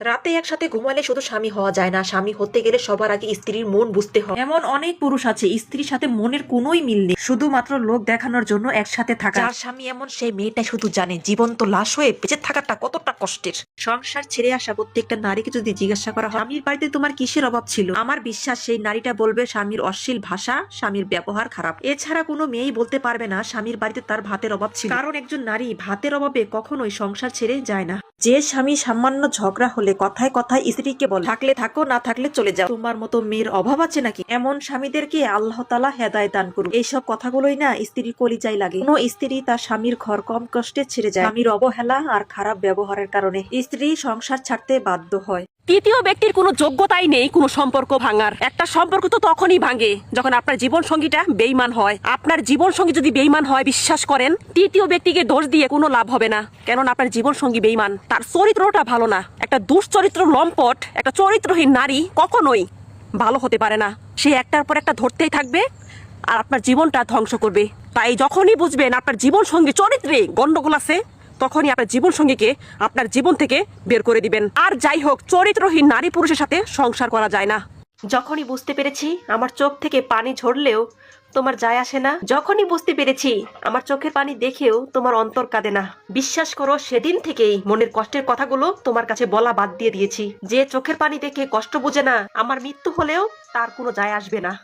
রাতে একসাথে ঘুমালে শুধু স্বামী হওয়া যায় না, স্বামী হতে গেলে সবার আগে স্ত্রীর মন বুঝতে হয়। এমন অনেক পুরুষ আছে স্ত্রীর সাথে মনের কোনোই মিল নেই, শুধুমাত্র লোক দেখানোর জন্য একসাথে থাকা। যার স্বামী এমন সেই মেয়েটা শুধু জানে জীবন্ত লাশ হয়ে বেঁচে থাকাটা কতটা কষ্টের। সংসার ছেড়ে আসা প্রত্যেকটা নারীকে যদি জিজ্ঞাসা করা হয় স্বামীর বাড়িতে তোমার কিসের অভাব ছিল, আমার বিশ্বাস সেই নারীটা বলবে স্বামীর অশ্লীল ভাষা, স্বামীর ব্যবহার খারাপ। এছাড়া কোনো মেয়েই বলতে পারবে না স্বামীর বাড়িতে তার ভাতের অভাব ছিল। কারণ একজন নারী ভাতের অভাবে কখনোই সংসার ছেড়ে যায় না। যে স্বামী সামান্য ঝগড়া হলে কথায় কথায় স্ত্রীকে বলে থাকলে থাকো না থাকলে চলে যাও, তোমার মতো মেয়ের অভাব আছে নাকি, এমন স্বামীদেরকে আল্লাহ তাআলা হেদায়েত দান করুন। এইসব কথাগুলোই না স্ত্রীর কলিজায় লাগে। কোনো স্ত্রী তার স্বামীর ঘর কম কষ্টে ছেড়ে যায় স্বামীর অবহেলা আর খারাপ ব্যবহারের কারণে। স্ত্রী সংসার ছাড়তে বাধ্য হয়। তৃতীয় ব্যক্তির কোনো যোগ্যতাই নেই কোনো সম্পর্ক ভাঙার। একটা সম্পর্ক তো তখনই ভাঙে যখন আপনার জীবন সঙ্গীটা বেঈমান হয়। আপনার জীবন সঙ্গী যদি বেঈমান হয়, বিশ্বাস করেন তৃতীয় ব্যক্তিকে দোষ দিয়ে কোনো লাভ হবে না। কেননা আপনার জীবন সঙ্গী বেঈমান, তার চরিত্রটা ভালো না। একটা দুশ্চরিত্র লম্পট, একটা চরিত্রহীন নারী কখনোই ভালো হতে পারে না। সে একটার পর একটা ধরতেই থাকবে আর আপনার জীবনটা ধ্বংস করবে। তাই যখনই বুঝবেন আপনার জীবন সঙ্গী চরিত্রে গন্ডগোল আছে, তখনই আপনার জীবন সঙ্গীকে আপনার জীবন থেকে বের করে দিবেন। আর যাই হোক, চরিত্রহীন নারী পুরুষের সাথে সংসার করা যায় না। যখনই বুঝতে পেরেছি আমার চোখ থেকে পানি ঝরলেও তোমার যায় আসে না, যখনই বুঝতে পেরেছি আমার চোখের পানি দেখেও তোমার অন্তর কাঁদে না, বিশ্বাস করো সেদিন থেকেই মনের কষ্টের কথাগুলো তোমার কাছে বলা বাদ দিয়ে দিয়েছি। যে চোখের পানি দেখে কষ্ট বোঝে না, আমার মৃত্যু হলেও তার কোনো যায় আসবে না।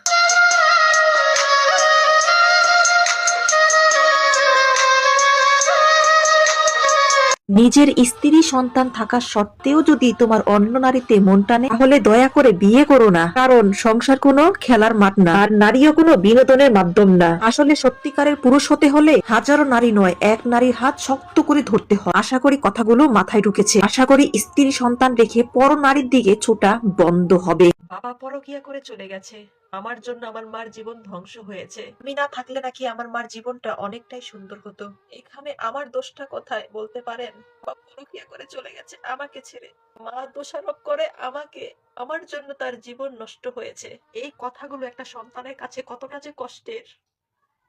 নিজের স্ত্রী সন্তান থাকা সত্ত্বেও যদি তোমার অন্য নারীতে মন টানে, তাহলে দয়া করে বিয়ে করো না। কারণ সংসার কোনো খেলার মাঠ না, আর নারীও কোনো বিনোদনের মাধ্যম না। আসলে সত্যিকারের পুরুষ হতে হলে হাজারো নারী নয়, এক নারীর হাত শক্ত করে ধরতে হয়। আশা করি কথাগুলো মাথায় ঢুকেছে। আশা করি স্ত্রী সন্তান রেখে পর নারীর দিকে ছোটা বন্ধ হবে। বাবা পরকিয়া করে চলে গেছে, আমার জন্য আমার মার জীবন ধ্বংস হয়েছে। আমি না থাকলে নাকি আমার মার জীবনটা অনেকটাই সুন্দর হতো। এখানে আমার দোষটা কোথায় বলতে পারেন? বাবা পরকিয়া করে চলে গেছে আমাকে ছেড়ে, মা দোষারোপ করে আমাকে, আমার জন্য তার জীবন নষ্ট হয়েছে। এই কথাগুলো একটা সন্তানের কাছে কতটা যে কষ্টের,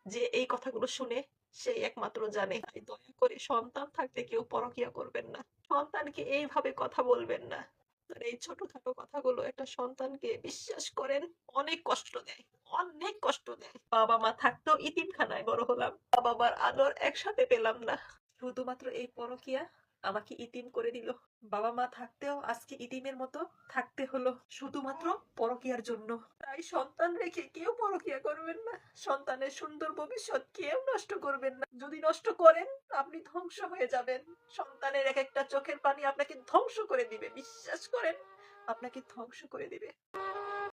যে এই কথাগুলো শুনে সেই একমাত্র জানে। তাই দয়া করে সন্তান থাকতে কেউ পরকিয়া করবেন না, সন্তানকে এইভাবে কথা বলবেন না। আর এই ছোটখাটো কথাগুলো একটা সন্তানকে, বিশ্বাস করেন, অনেক কষ্ট দেয়, অনেক কষ্ট দেয়। বাবা মা থাকতেও ইতিমখানায় বড় হলাম, বাবা মার আদর একসাথে পেলাম না। শুধুমাত্র এই পরকিয়া আমাকে ইতিম করে দিল। বাবা মা থাকতেও আজকে ইতিমের মতো থাকতে হলো শুধুমাত্র পরকিয়ার জন্য। তাই সন্তান রেখে কেউ পরকিয়া করবেন না, সন্তানের সুন্দর ভবিষ্যৎ কেউ নষ্ট করবেন না। যদি নষ্ট করেন আপনি ধ্বংস হয়ে যাবেন। সন্তানের এক একটা চোখের পানি আপনাকে ধ্বংস করে দিবে, বিশ্বাস করেন, আপনাকে ধ্বংস করে দিবে।